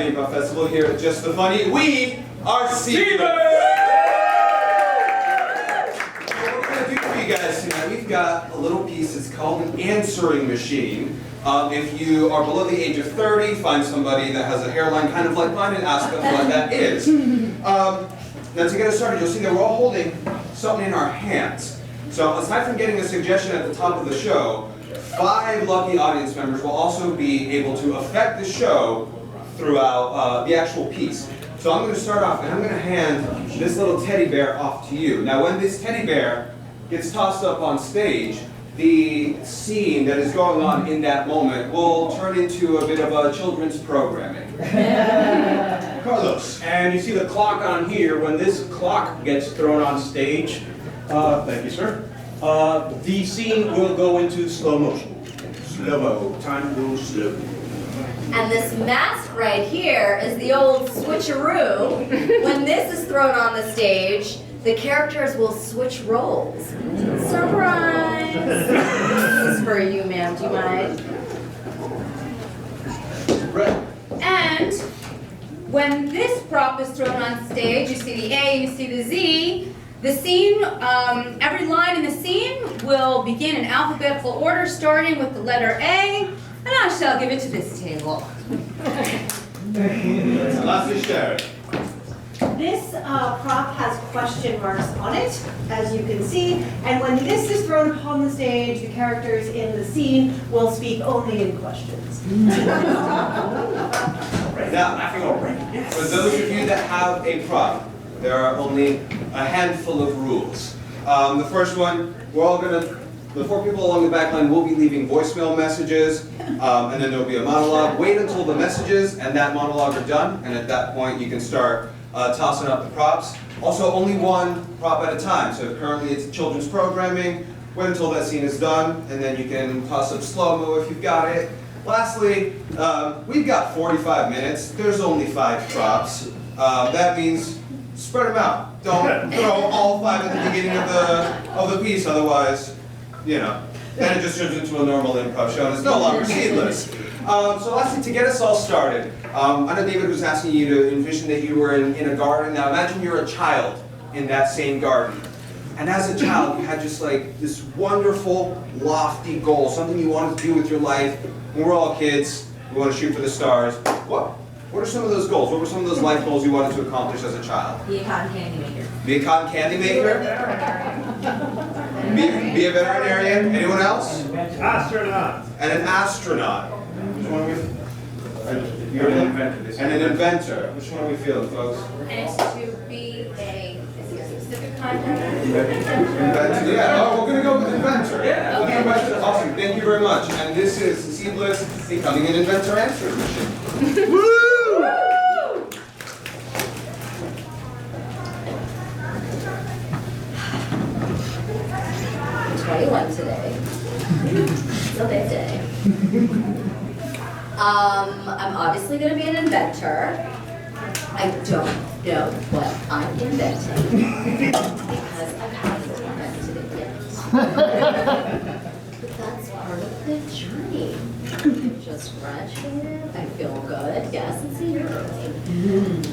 Comedy Improv Festival here at Just the Funny. We are Seedless! What we're going to do for you guys tonight, we've got a little piece. It's called an answering machine. If you are below the age of 30, find somebody that has a hairline kind of like mine and ask them what that is. Now to get us started, you'll see that we're all holding something in our hands. So aside from getting a suggestion at the top of the show, 5 lucky audience members will also be able to affect the show throughout the actual piece. So I'm going to start off and I'm going to hand this little teddy bear off to you. Now when this teddy bear gets tossed up on stage, the scene that is going on in that moment will turn into a bit of a children's programming. Carlos, and you see the clock on here. When this clock gets thrown on stage, thank you, sir, the scene will go into slow motion. Slow-mo, time goes slow. And this mask right here is the old switcheroo. When this is thrown on the stage, the characters will switch roles. Surprise! This is for you, ma'am. Do you mind? Right. And when this prop is thrown on stage, you see the A, you see the Z. The scene, every line in the scene will begin in alphabetical order, starting with the letter A, and I shall give it to this table. Lots to share. This prop has question marks on it, as you can see, and when this is thrown upon the stage, the characters in the scene will speak only in questions. Now, for those of you that have a prop, there are only a handful of rules. The first one, the 4 people along the back line will be leaving voicemail messages, and then there will be a monologue. Wait until the messages and that monologue are done, and at that point you can start tossing up the props. Also, only 1 prop at a time. So if currently it's children's programming, wait until that scene is done, and then you can toss up slow-mo if you've got it. Lastly, we've got 45 minutes. There's only 5 props. That means spread them out. Don't throw all 5 at the beginning of the piece, otherwise, you know, then it just turns into a normal improv show and it's no longer Seedless. So lastly, to get us all started, I know David was asking you to envision that you were in a garden. Now imagine you're a child in that same garden. And as a child, you had just like this wonderful, lofty goal, something you wanted to do with your life. When we're all kids, we want to shoot for the stars. What are some of those goals? What were some of those life goals you wanted to accomplish as a child? Be a cotton candy maker. Be a cotton candy maker? Be a veterinarian? Anyone else? Astronaut. And an astronaut. Which one are we? You're an inventor. And an inventor. Which one are we feeling, folks? And it's to be a specific kind of... Inventor. Yeah. Oh, we're gonna go with inventor. Yeah. Okay. Awesome. Thank you very much. And this is Seedless becoming an inventor answering machine. Woo! 21 today. Still big day. I'm obviously going to be an inventor. I don't know what I'm inventing because I haven't invented it yet. But that's part of the journey. Just graduated. I feel good. Yes, it's a year early.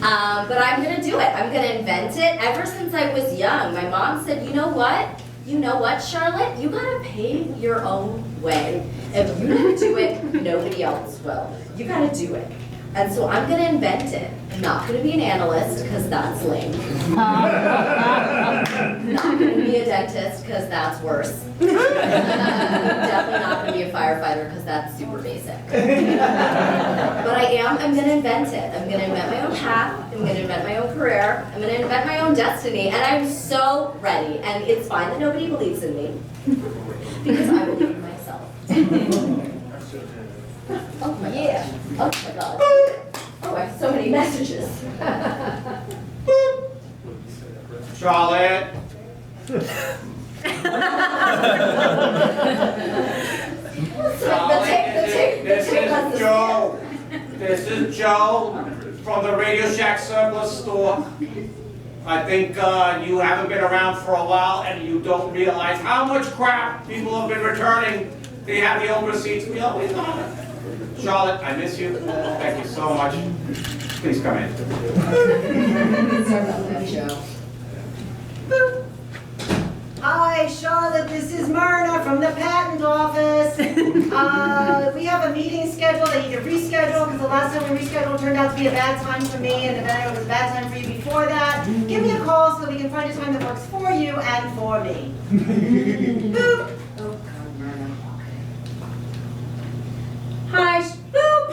But I'm going to do it. I'm going to invent it. Ever since I was young, my mom said, you know what? You know what, Charlotte? You gotta pave your own way. If you don't do it, nobody else will. You gotta do it. And so I'm gonna invent it. I'm not gonna be an analyst, because that's lame. Not gonna be a dentist, because that's worse. Definitely not gonna be a firefighter, because that's super basic. But I'm gonna invent it. I'm gonna invent my own path. I'm gonna invent my own career. I'm gonna invent my own destiny. And I'm so ready. And it's fine that nobody believes in me, because I believe in myself. Oh my yeah. Oh my God. Oh, I have so many messages. Charlotte. This is Joe. This is Joe from the Radio Shack surplus store. I think you haven't been around for a while and you don't realize how much crap people have been returning. They have the old receipts. We always know it. Charlotte, I miss you. Thank you so much. Please come in. Sorry about that, Joe. Hi, Charlotte, this is Myrna from the patent office. We have a meeting scheduled. I need to reschedule because the last time we rescheduled turned out to be a bad time for me, and then it was a bad time for you before that. Give me a call so we can find a time that works for you and for me. Boop. Oh, God, Myrna. Hi, boop.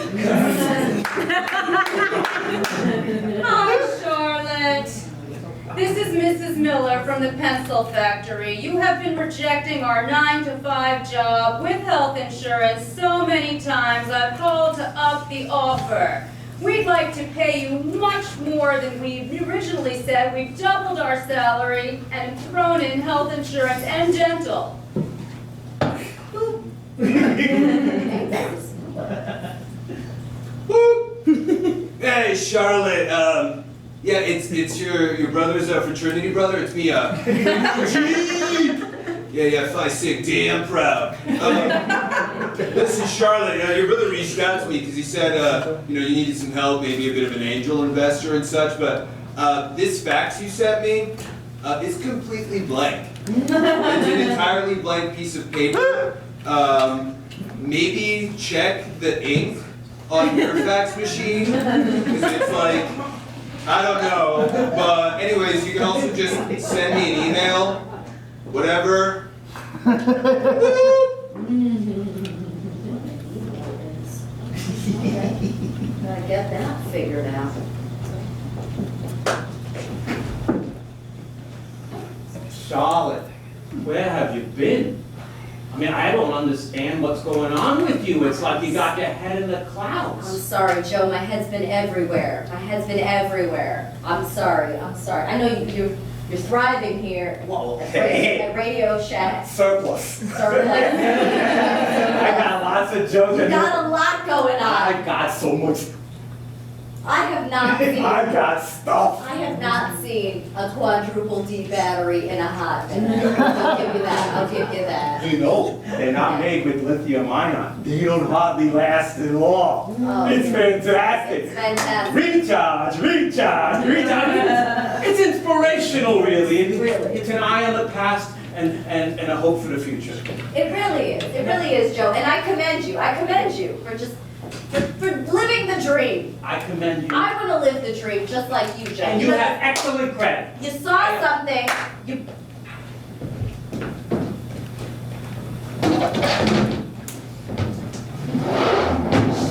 Hi, Charlotte. This is Mrs. Miller from the pencil factory. You have been rejecting our 9-to-5 job with health insurance so many times I've called to up the offer. We'd like to pay you much more than we originally said. We've doubled our salary and thrown in health insurance and dental. Hey, Charlotte. Yeah, it's your brother's fraternity brother. It's me, Yeah, fly sick, damn proud. Listen, Charlotte, your brother reached out to me because he said, you needed some help, maybe a bit of an angel investor and such, but this fax you sent me is completely blank. It's an entirely blank piece of paper. Maybe check the ink on your fax machine, because it's like, I don't know, but anyways, you can also just send me an email, whatever. Gotta get that figured out. Charlotte, where have you been? I mean, I don't understand what's going on with you. It's like you got your head in the I'm clouds. sorry, Joe. My head's been everywhere. My head's been everywhere. I'm sorry. I know you're thriving here Well, at Radio Shack. Surplus. Surplus. I got lots of jokes. You got a lot going on. I got so much. I have not seen. I got stuff. I have not seen a quadruple D battery in a hot minute. I'll give you that. I'll give you that. You know, they're not made with lithium ion. They don't hardly last as long. Oh, It's fantastic. It's fantastic. Recharge. It's inspirational, really. Really. It's an eye on the past and a hope for the future. It really is. It really is, Joe. And I commend you. I commend you for just for living the dream. I commend you. I want to live the dream just like you, Joe. And you have excellent credit. You saw something. You.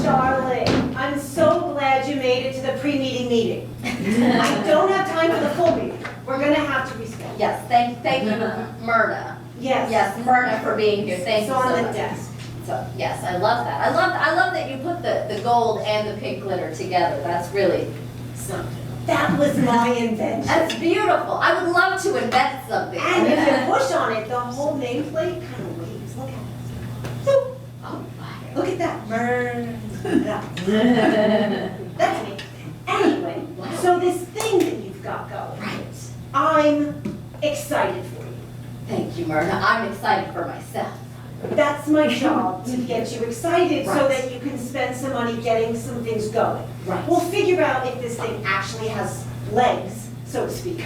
Charlotte, I'm so glad you made it to the pre-meeting meeting. I don't have time for the full meeting. We're gonna have to reschedule. Yes. Thank you, Myrna. Yes. Yes, Myrna, for being here. Thank It's you on so the much. desk. So yes, I love that. I love that you put the gold and the pink glitter together. That's really something. That was my invention. That's beautiful. I would love to invent something. And if you push on it, the whole nameplate kind of waves. Look at it. Boop. Oh, my. Look at that. That's me. Anyway, so this thing that you've got going, Right. I'm excited for you. Thank you, Myrna. I'm excited for myself. That's my job, to get you excited so Right. that you can spend some money getting some things going. Right. We'll figure out if this thing actually has legs, so to speak,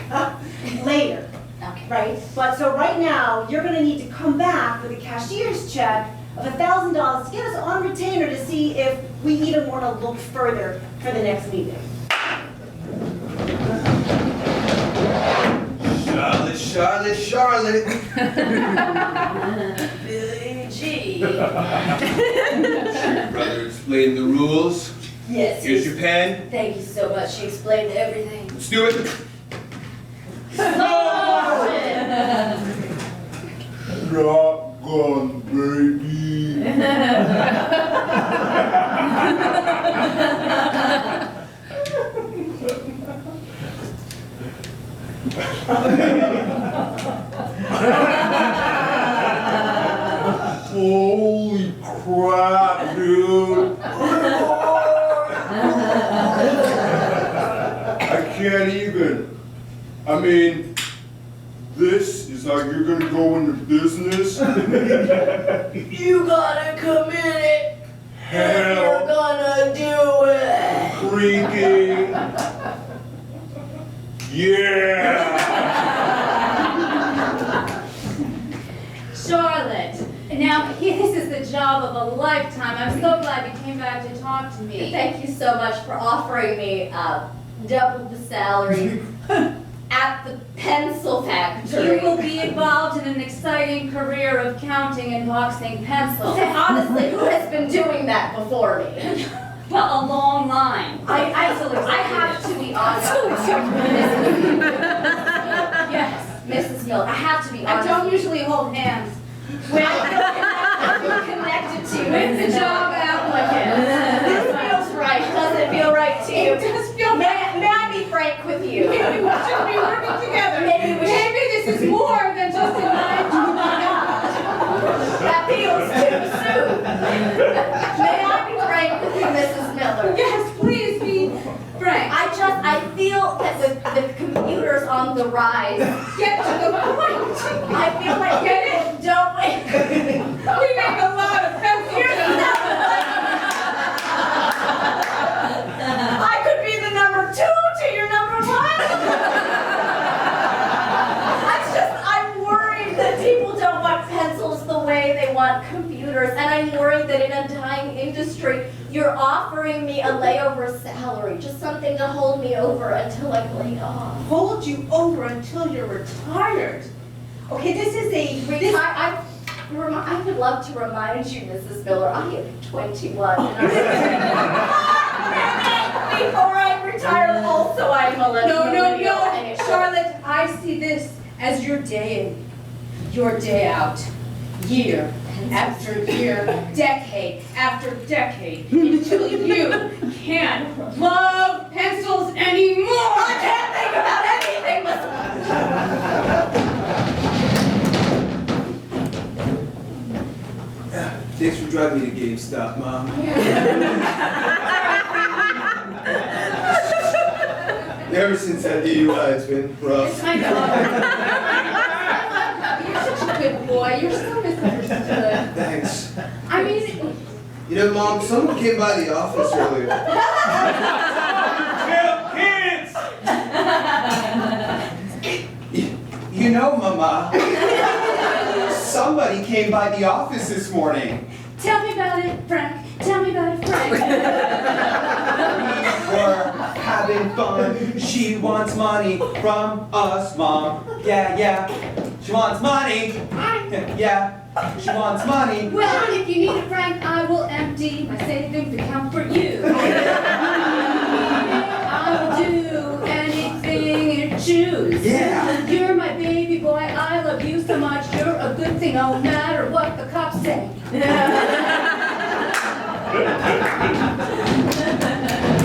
later, Okay. right? But so right now, you're gonna need to come back with a cashier's check of $1,000 to get us on retainer to see if we even wanna look further for the next meeting. Charlotte. Billy G. Brother explained the rules. Yes. Here's your pen. Thank you so much. She explained everything. Let's do it. Shotgun, baby. Holy crap, dude. I can't even. I mean, this is how you're gonna go into business? You gotta commit it. Hell Now, this is the job of a lifetime. I'm so glad you came back to talk to me. Thank you so much for offering me double the salary at the pencil factory. You will be involved in an exciting career of counting and boxing pencils. Honestly, who has been doing that before me? Well, a long line. I have to be honest. Yes. Mrs. Miller, I have to be I honest. don't usually hold hands. I feel connected to you. With the job applicant. This feels right. Does it feel right to you? It does feel May I be frank with you? Maybe we should be working together. Maybe we should. Maybe this is more than just a 9 to 5. That feels too soon. May I be frank with you, Mrs. Miller? Yes, please be frank. I feel that with the computers on the rise, Get to the point. I feel like Get it? don't wait. We make a lot of pencil You're jokes. I could be the number 2 to your number 1. I'm worried that people don't want pencils the way they want computers, and I'm worried that in a dying industry, you're offering me a layover salary, just something to hold me over until I'm laid off. Hold you over until you're retired. Okay, this is a... I would love to remind you, Mrs. Miller, I am 21. And before I retire, also I'm a No, millennial. and it- Charlotte, I see this as your day in, your day out, year after year, decade after decade, until you can't love pencils anymore. I can't think about anything but... Thanks for driving me to GameStop, Mom. Ever since that DUI, it's been rough. I know. You're such a good boy. You're so misunderstood. Thanks. I mean, You know, Mom, someone came by the office earlier. Kids! You know, Mama, somebody came by the office this morning. tell me about it, Frank. Tell me about it, Frank. We're having fun. She wants money from us, Mom. Yeah, yeah. She wants money. Yeah, she wants money. Well, if you need it, Frank, I will empty my savings account for you. I will do anything you choose. Yeah. You're my baby boy. I love you so much. You're a good thing, no matter what the cops say.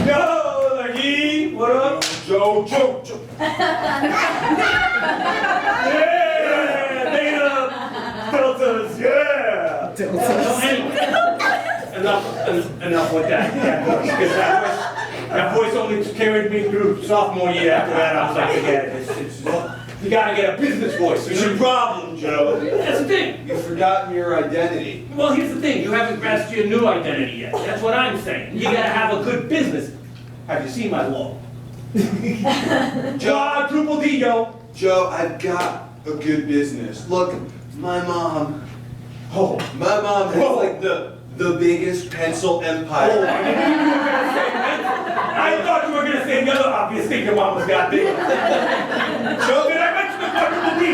Yo, Laggy, what up? Joe. Yeah, Dana, filters, yeah. Anyway, enough with that. Because that voice only carried me through sophomore year. After that, I was like, forget it. You gotta get a business voice. What's your problem, Joe? That's the thing. You've forgotten your identity. Well, here's the thing. You haven't grasped your new identity yet. That's what I'm saying. You gotta have a good business. Have you seen my law? Quadruple D, yo. Joe, I've got a good business. Look, my mom has like the biggest pencil empire. I thought you were gonna say the other obvious thing your mama's got there. Joe, did I mention the quadruple D?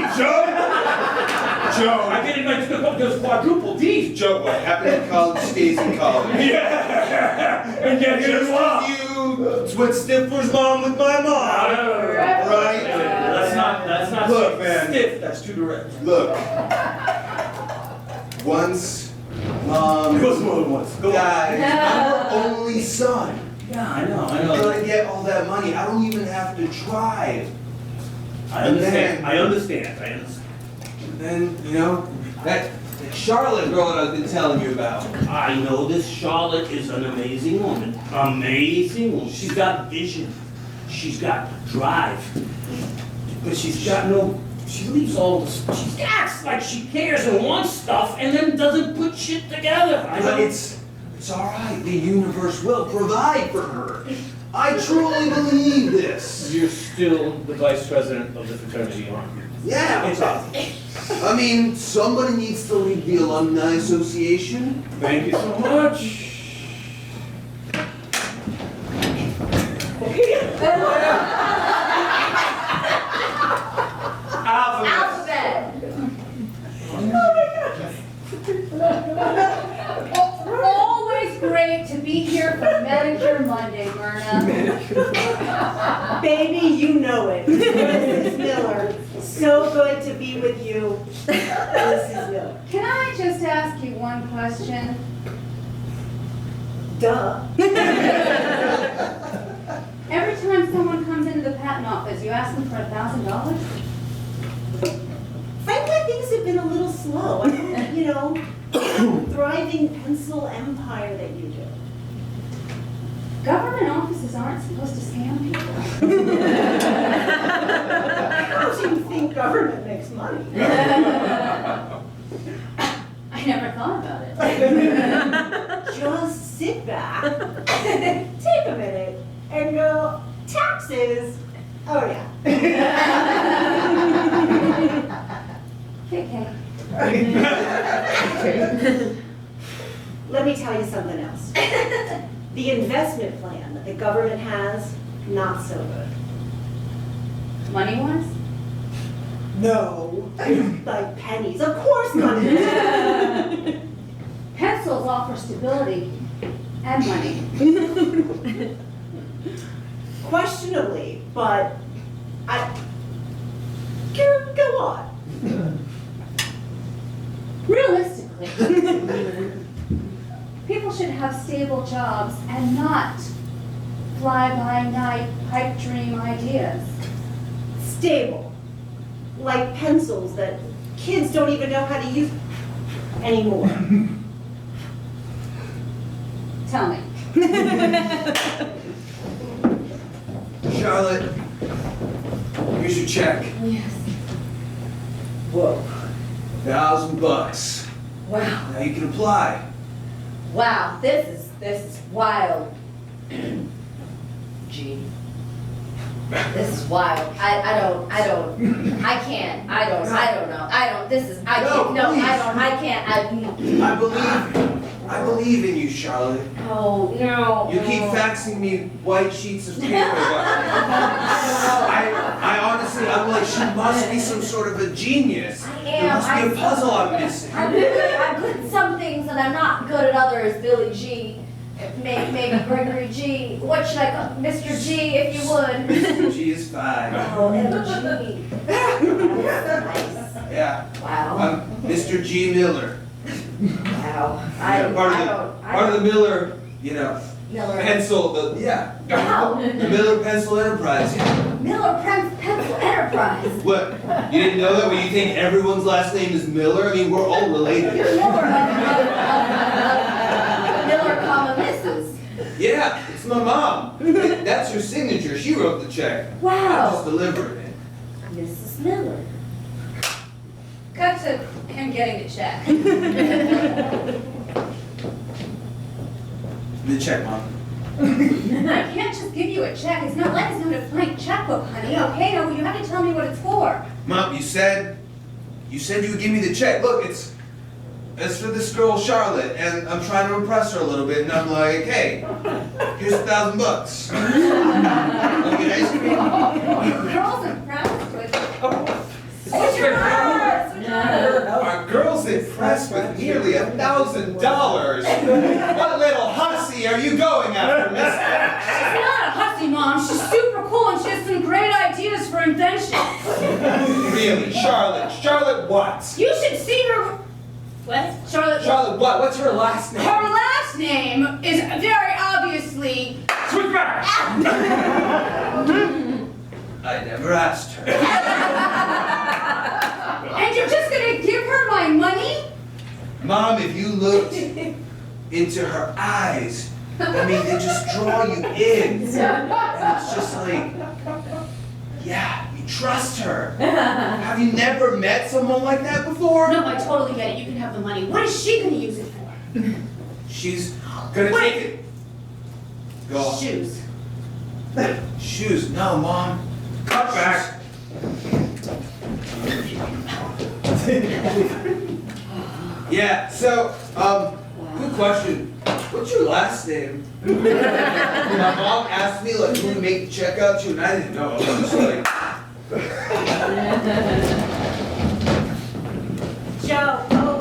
Joe, I didn't mention those quadruple D's. Joe, what happened in college stays in college. Yeah, and yet here's law. It's what Stifler's mom with my mom. Right? That's not Look, man. stiff. That's too direct. Look. Once Mom It was more than once. Go on. died, I'm her only son. Yeah, I know. I'm gonna get all that money. I don't even have to drive. I understand. And then, you know, that Charlotte girl that I've been telling you about. I know this Charlotte is an amazing woman. Amazing woman. She's got vision. She's got drive. But she's got no, she leaves all this, she acts like she cares and wants stuff and then doesn't put shit together. But it's all right. The universe will provide for her. I truly believe this. You're still the vice president of the fraternity, aren't you? Yeah, what's up? I mean, somebody needs to lead the Alumni Association. Thank you so much. Alphabet. Always great to be here for Manicure Monday, Myrna. Baby, you know it. Mrs. Miller, so good to be with you. Mrs. Miller. Can I just ask you one question? Duh. Every time someone comes into the patent office, you ask them for $1,000? Frankly, things have been a little slow. I don't, thriving pencil empire that you do. Government offices aren't supposed to scam people. How do you think government makes money? I never thought about it. Just sit back, take a minute, and go, taxes. Oh yeah. Okay. Let me tell you something else. The investment plan that the government has, not so good. Money-wise? No. Like pennies, of course not. Pencils offer stability and money. Questionably, but go on. Realistically, people should have stable jobs and not fly-by-night pipe dream ideas. Stable. Like pencils that kids don't even know how to use anymore. Tell me. Charlotte, here's your check. Yes. Whoa. $1,000. Wow. Now you can apply. Wow. This is wild. Gee. This is wild. I can't. I don't know. I believe in you, Charlotte. Oh, no. You keep faxing me white sheets of paper, but I honestly, I'm like, she must be some sort of a genius. I There am. must be a puzzle I'm missing. I'm good at some things and I'm not good at others. Billy G. Maybe Gregory G. What should I call Mr. G, if you would? Mr. G is fine. Oh, MG. That's nice. Yeah. Wow. I'm Mr. G. Miller. Wow. Part of the Miller, Miller. pencil, Wow. the Miller Pencil Enterprise. Yeah. Miller Pencil Enterprise. What? You didn't know that when you think everyone's last name is Miller? I mean, we're all related. You're Miller Miller, comma, Mrs. Yeah, it's my mom. That's her signature. She wrote the check. I just Wow. delivered it. Mrs. Miller. Cut to him getting the check. The check, Mom. I can't just give you a check. It's not like it's not a blank checkbook, honey. Okay, no, you have to tell me what it's for. Mom, you said you would give me the check. Look, it's for this girl Charlotte, and I'm trying to impress her a little bit, and I'm like, hey, here's $1,000. Wanna get ice cream? Girls impressed with Switch your words. Are girls impressed with nearly $1,000? What little hussy are you going after, mister? She's not a hussy, Mom. She's super cool and she has some great ideas for invention. Really, Charlotte? Charlotte what? You should see her. What? Charlotte. Charlotte what? What's her last name? Her last name is very obviously. Switch back! I never asked her. And you're just gonna give her my money? Mom, if you looked into her eyes, I mean, they just draw you in. And it's just like, yeah, you trust her. Have you never met someone like that before? No, I totally get it. You can have the money. What is she gonna use it for? She's gonna take it. Go on. Shoes. Shoes? No, Mom. Cut back! Yeah, so, good question. What's your last name? My mom asked me like who to make the check out to, and I didn't know. I was just like, Joe, oh,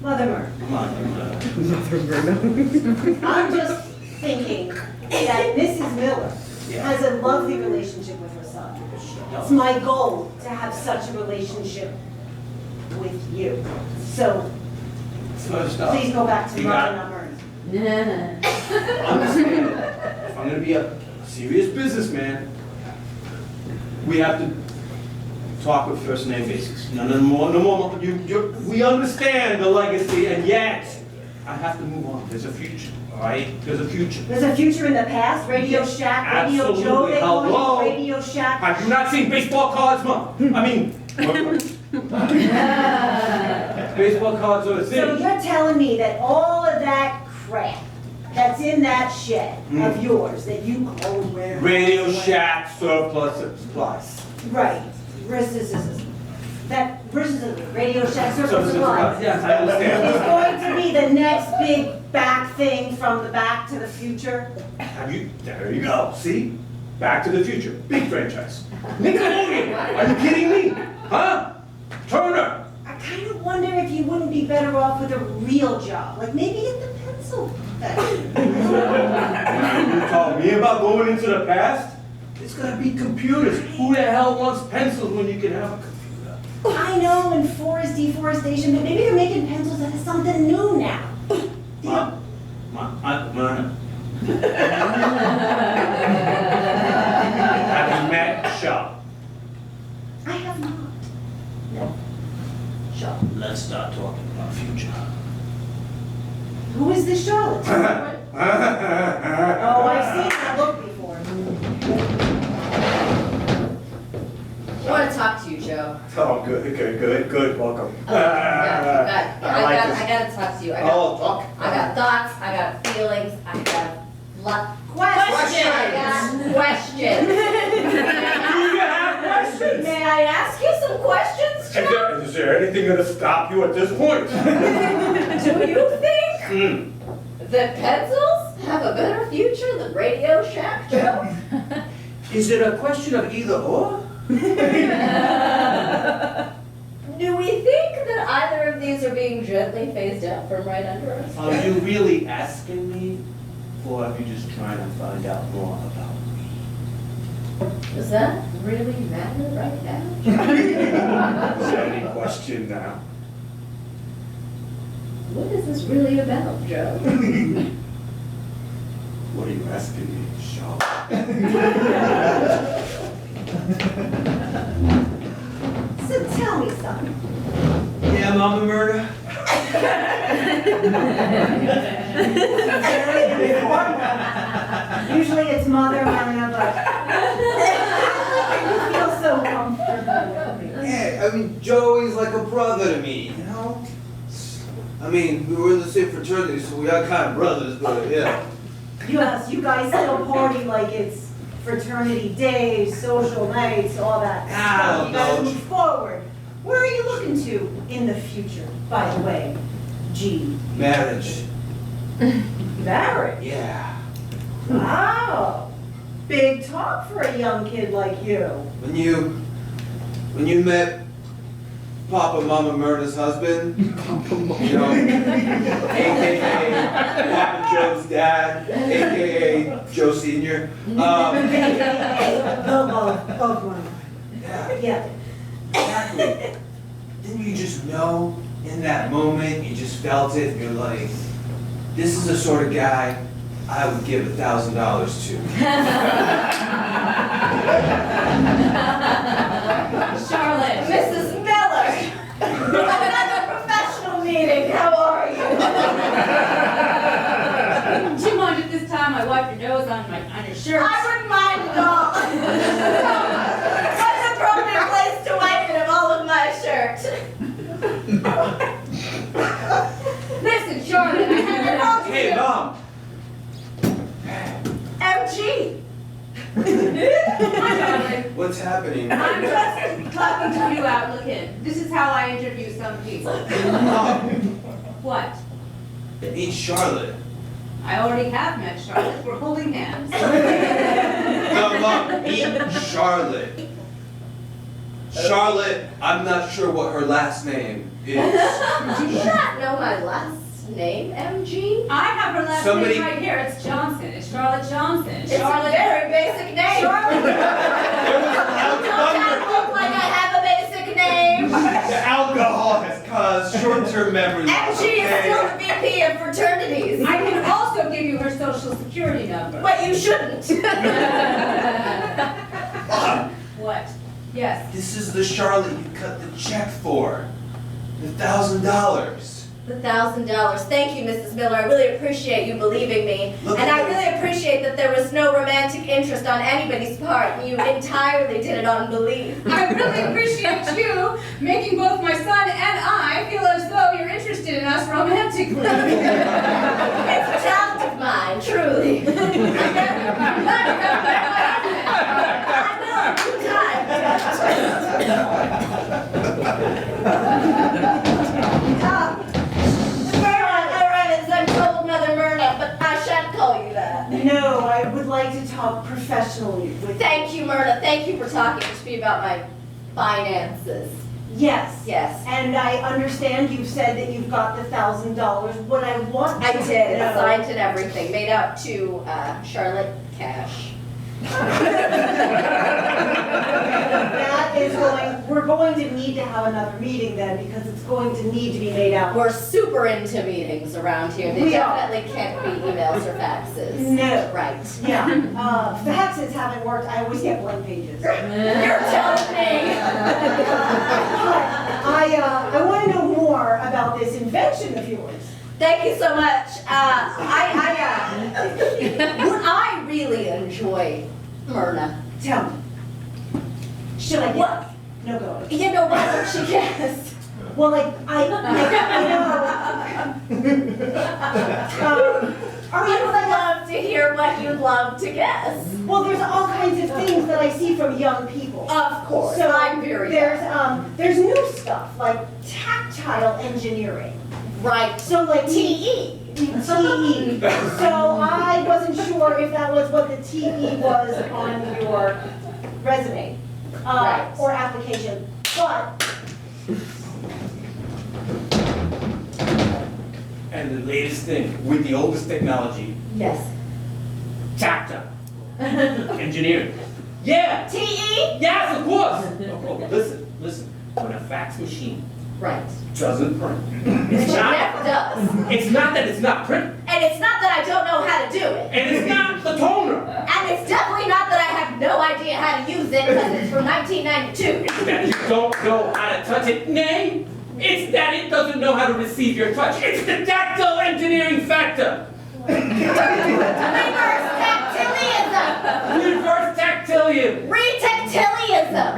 Mother Murphy. I'm just thinking that Mrs. Miller has a lovely relationship with her son. It's my goal to have such a relationship with you. So please go back to Mother, not Myrna. Understand, if I'm gonna be a serious businessman, we have to talk with first name basis. No more, we understand the legacy, and yet, I have to move on. There's a future, all right? There's a future. There's a future in the past, Radio Shack, Radio Joe, they call Hello? it Radio Shack. Have you not seen baseball cards, Mom? I mean, baseball cards are a So thing. you're telling me that all of that crap that's in that shed of yours that you call where? Radio Shack surplus supplies. Right. Versus Radio Shack surplus supplies. Yes, I understand. Is going to be the next big back thing from the Back to the Future. There you go, see? Back to the Future, big franchise. Nickelodeon, are you kidding me? Huh? Turner. I kind of wonder if you wouldn't be better off with a real job, like maybe at the pencil factory. You talk me about going into the past? It's gonna be computers. Who the hell wants pencils when you can have a computer? I know, and forest deforestation, but maybe they're making pencils out of something new now. Mom. Have you met Shaw? I have not. No. Shaw. Let's start talking about future. Who is this Charlotte? Oh, I've seen that look before. I want to talk to you, Joe. Oh, good, welcome. Yeah, I like this. I gotta talk to you. I Oh, talk. got thoughts, I got feelings, I have Questions. I got questions. Do you have questions? May I ask you some questions, Joe? Is there anything gonna stop you at this point? Do you think that pencils have a better future than Radio Shack, Joe? Is it a question of either or? Do we think that either of these are being gently phased out from right under us? Are you really asking me, or are you just trying to find out more about me? Does that really matter right now? Is there any question now? What is this really about, Joe? What are you asking me, Shaw? So tell me something. yeah, Mama Murda. Usually it's Mother Myrna, but you feel so comfortable with me. Yeah, I mean, Joey's like a brother to me, you know? I mean, we were in the same fraternity, so we are kind of brothers, but yeah. Yes, you guys still party like it's fraternity days, social nights, all that stuff. You gotta move forward. Where are you looking to in the future, by the way? G. Marriage. Marriage? Yeah. Wow. Big talk for a young kid like you. When you met Papa Mama Murda's husband, you know, AKA Papa Joe's dad, AKA Joe Sr. The love of one. Yeah. Exactly. Didn't you just know in that moment, you just felt it, you're like, this is the sort of guy I would give $1,000 to. Charlotte, Mrs. Miller. Another professional meeting. How are you? Do you mind if this time I wipe your nose on your shirt? I wouldn't mind at all. What's the appropriate place to wipe it of all of my shirt? Listen, Charlotte, I have Hey, Mom. MG. What's happening? I'm just talking to you, applicant. This is how I interview some people. What? Meet Charlotte. I already have met Charlotte. We're holding hands. No, meet Charlotte. Charlotte, I'm not sure what her last name is. Do you not know my last name, MG? I have her last Somebody- name right here. It's Johnson. It's Charlotte Johnson. It's a very basic name. Charlotte. There was a loud Don't I thunder. look like I have a basic name? The alcohol has caused short-term memory loss. MG is still the VP of fraternities. I can also give you her social security number. But you shouldn't. What? Yes. This is the Charlotte you cut the check for. The $1,000. The $1,000. Thank you, Mrs. Miller. I really appreciate you believing me. Look And at I this. really appreciate that there was no romantic interest on anybody's part. You entirely did it on belief. I really appreciate you making both my son and I feel as though you're interested in us romantically. It's a talent of mine, truly. I know a few times. I'm told Mother Myrna, but I shan't call you that. No, I would like to talk professionally with you. Thank you, Myrna. Thank you for talking to me about my finances. Yes. Yes. And I understand you've said that you've got the $1,000. What I want I to did, know- signed and everything, made out to Charlotte Cash. That is we're going to need to have another meeting then, because it's going to need to be made out. We're super into meetings around here. They We are. definitely can't be emails or faxes. No. Right. Yeah, faxes haven't worked, I always get blank pages. You're telling me. I want to know more about this invention of yours. Thank you so much. What I really enjoy, Myrna. Tell me. Should I What? guess? No, go ahead. You know, why don't you guess? Well, like, I know. Are I you would like, love to hear what you'd love to guess. well, there's all kinds of things that I see from young people. Of course, So I'm very there's new stuff like tactile engineering. right. So like TE. TE. So I wasn't sure if that was what the TE was on your resume Right. or application, but And the latest thing with the oldest technology, Yes. tactile engineering. Yeah. TE. Yes, of course. Oh, listen. When a fax machine Right. doesn't print, It it's not. never does. It's not that it's not printing, And it's not that I don't know how to do it. and it's not the toner. And it's definitely not that I have no idea how to use it because it's from 1992. It's that you don't know how to touch it. Nay, it's that it doesn't know how to receive your touch. It's the tactile engineering factor. Reverse tactilism. Reverse tactilium. Retactilism.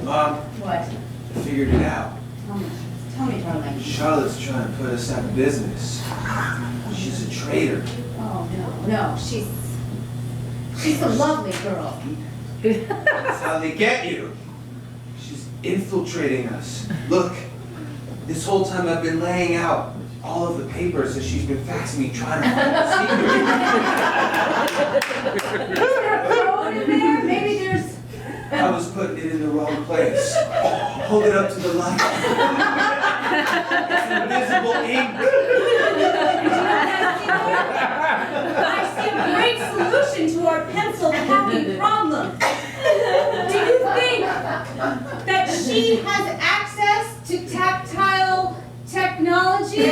Mom, What? I figured it out. Tell me, darling. Charlotte's trying to put us out of business. She's a traitor. Oh, no, she's a lovely girl. That's how they get you. She's infiltrating us. Look, this whole time I've been laying out all of the papers that she's been faxing me trying to find the secret. Is there a code in there? Maybe there's. I was putting it in the wrong place. Hold it up to the light. It's invisible ink. I see a great solution to our pencil packing problem. Do you think that she has access to tactile technology?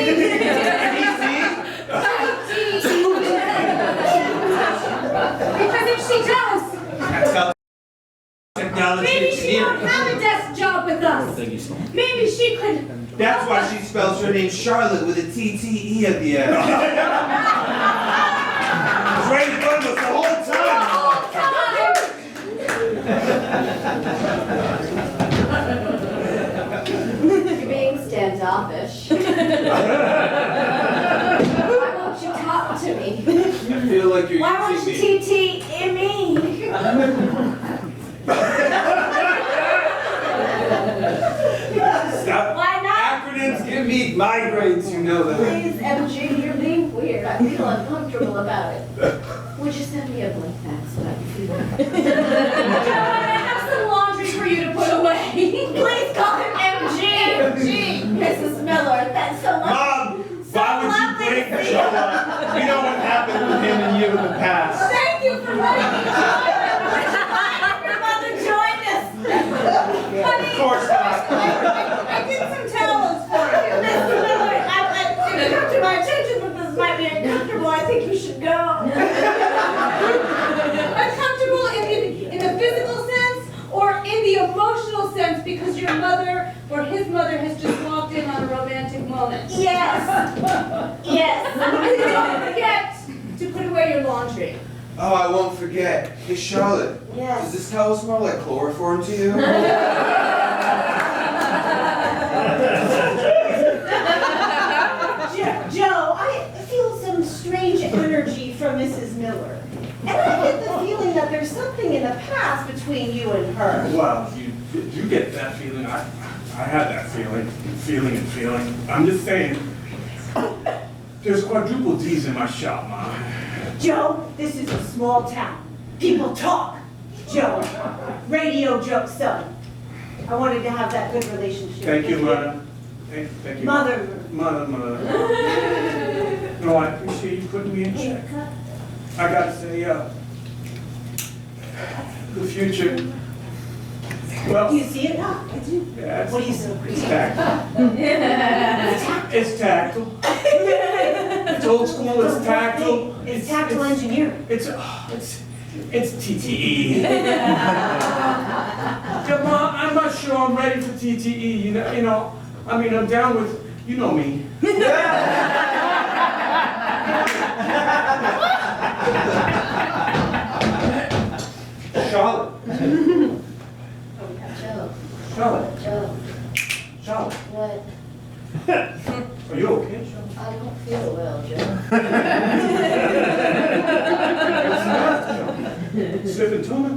Because if she does, That's how technology maybe she won't engineering. have a desk job with us. Maybe she could. That's why she spells her name Charlotte with a TTE at the end. It was right in front of us the whole time. You're being standoffish. Why won't you talk to me? I feel like you're Why won't migraines, you know that. Please, MG, you're being weird. I feel uncomfortable about it. Would you send me a blank fax so I can feel it? I have some laundry for you to put away. Please call him MG. Mrs. Miller, that's so lovely. Mom, why would you bring Joe up? We know what happened with him and you in the past. Thank you for letting me join them. Your mother joined us. Of course not. I did some towels for you. Mrs. Miller, it come to my attention that this might be uncomfortable. I think you should go. Uncomfortable in the physical sense or in the emotional sense because your mother or his mother has just walked in on a romantic moment. Yes. Yes. Don't forget to put away your laundry. Oh, I won't forget. Hey, Charlotte. Yes. Does this towel smell like chloroform to you? Joe, I feel some strange energy from Mrs. Miller. And I get the feeling that there's something in the past between you and her. Well, you get that feeling. I have that feeling. Feeling. I'm just saying, there's quadruple D's in my shop, Mom. Joe, this is a small town. People talk. Joe, radio joke son. I wanted to have that good relationship. Thank you, with Mother. Thank you. Mother. Mother. No, I appreciate you putting me in check. I gotta say, the future. Well, You see it now? I do. yeah, What do you say? it's tactile. It's tactile. It's old school, it's tactile. It's tactile engineering. It's TTE. Yeah, Mom, I'm not sure I'm ready for TTE. You know. I mean, I'm down with, you know me. Charlotte. Joe, Charlotte. Joe, Charlotte. what? Are you okay, Charlotte? I don't feel well, Joe. Sniffing tuna?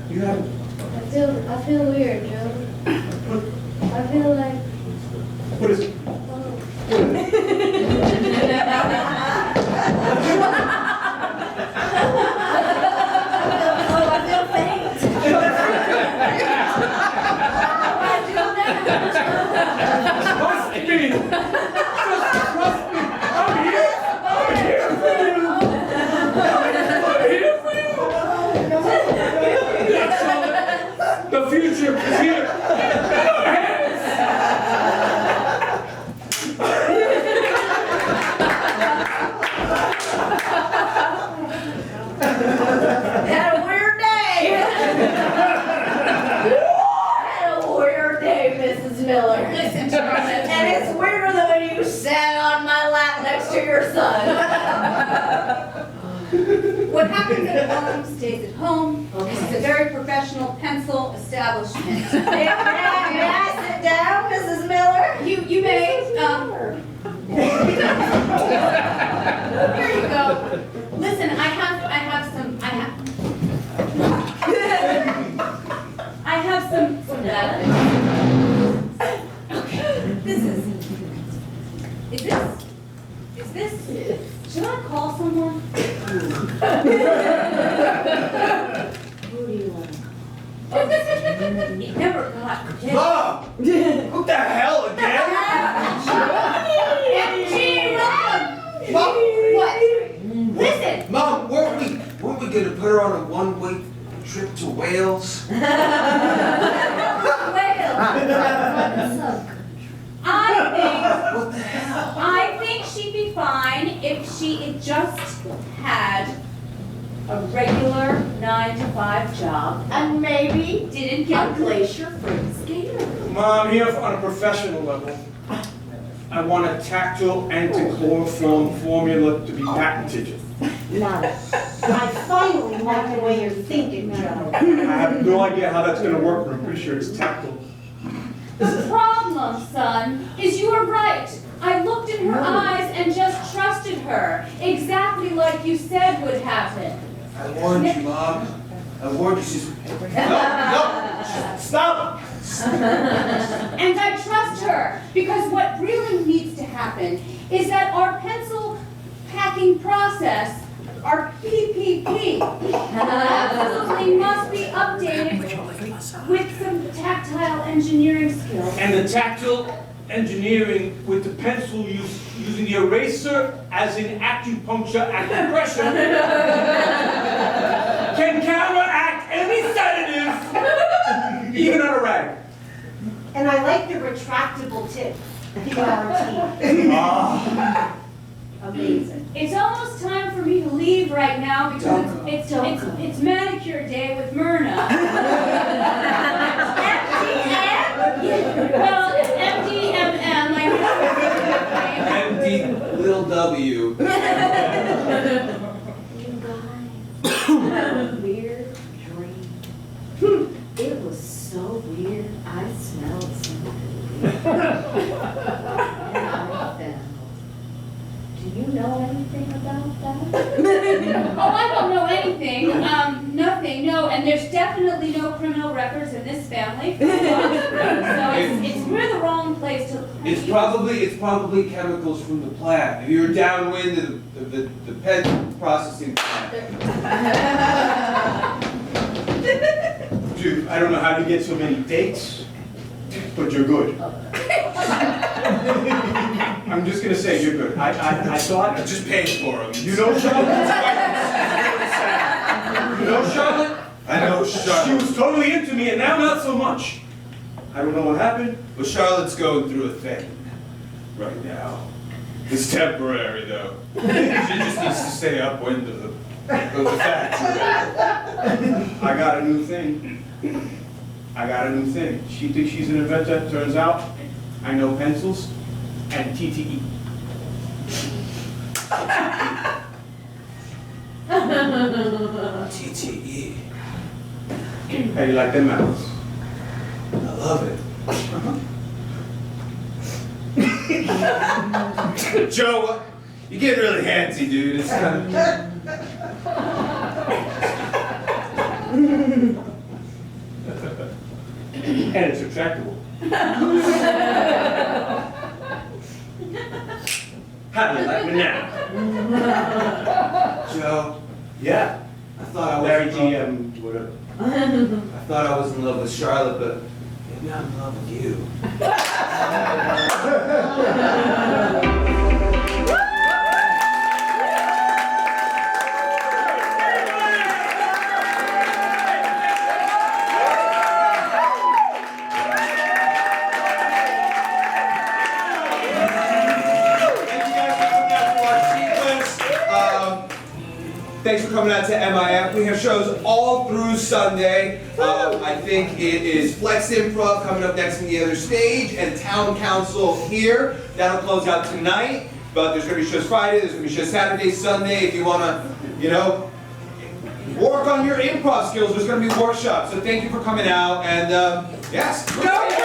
You have. I feel weird, Joe. I feel like, What is it? oh. I feel faint. Trust me! Just trust me! I'm here! I'm here for you! I'm here for you! Yes, Charlotte. The future is here! In our hands! Had a weird day. Had a weird day, Mrs. Miller. Listen, Charlotte. And it's weirder than when you sat on my lap next to your son. What happens at home stays at home. This is a very professional pencil establishment. May I sit down, Mrs. Miller? You may, here you go. Listen, I have some data. Okay, is this, should I call someone? Who do you want? It never got. Mom! What the hell again? MG, welcome. Mom! What? Listen. Mom, weren't we gonna put her on a one-way trip to Wales? Whale. What the hell? I think she'd be fine if she had just had a regular 9-to-5 job. And maybe Didn't a get glacier fruit skater. Mom, here on a professional level, I want a tactile anti-chloroform formula to be patented. Nice. I finally like the way you're thinking, Joe. I have no idea how that's gonna work, but I'm pretty sure it's tactile. The problem, son, is you were right. I looked in her eyes and just trusted her, exactly like you said would happen. I warned you, Mom. I warned you. She's... No! Stop! And I trust faster, because what really needs to happen is that our pencil packing process, our PPP, absolutely must be updated with some tactile engineering skills. And the tactile engineering with the pencil using the eraser as in acupuncture acupressure can counteract any sedative, even on a rag. And I like the retractable tip, PRT. Amazing. It's almost time for me to leave right now because it's manicure day with Myrna. Well, it's MDMM. MD little W. You guys, weird dream. It was so weird. I smelled something weird. And I fell. Do you know anything about that? Oh, I don't know anything. Nothing. No, and there's definitely no criminal records in this family. So we're the wrong place to. It's probably chemicals from the plant. If you're downwind of the pen processing plant. Dude, I don't know how you get so many dates, but you're good. I'm just gonna say you're good. I thought. I just paid for them. You know Charlotte? You know Charlotte? I know She Charlotte. was totally into me, and now not so much. I don't know what happened. Well, Charlotte's going through a thing right now. It's temporary, though. She just needs to stay upwind of the factory. I got a new thing. She thinks she's an inventor. Turns out, I know pencils and TTE. TTE. How do you like them apples? I love it. Joe, you get really handsy, dude. It's kind of... And it's retractable. How do you like me now? Joe, Yeah. I thought I was Larry in love. GM, whatever. I thought I was in love with Charlotte, but maybe I'm in love with you. Thanks for coming out to MIF. We have shows all through Sunday. I think it is Flex Improv coming up next in the other stage, and Town Council here. That'll close out tonight, but there's going to be shows Friday, there's going to be shows Saturday, Sunday. If you want to, work on your improv skills, there's going to be workshops. So thank you for coming out, and yes, go!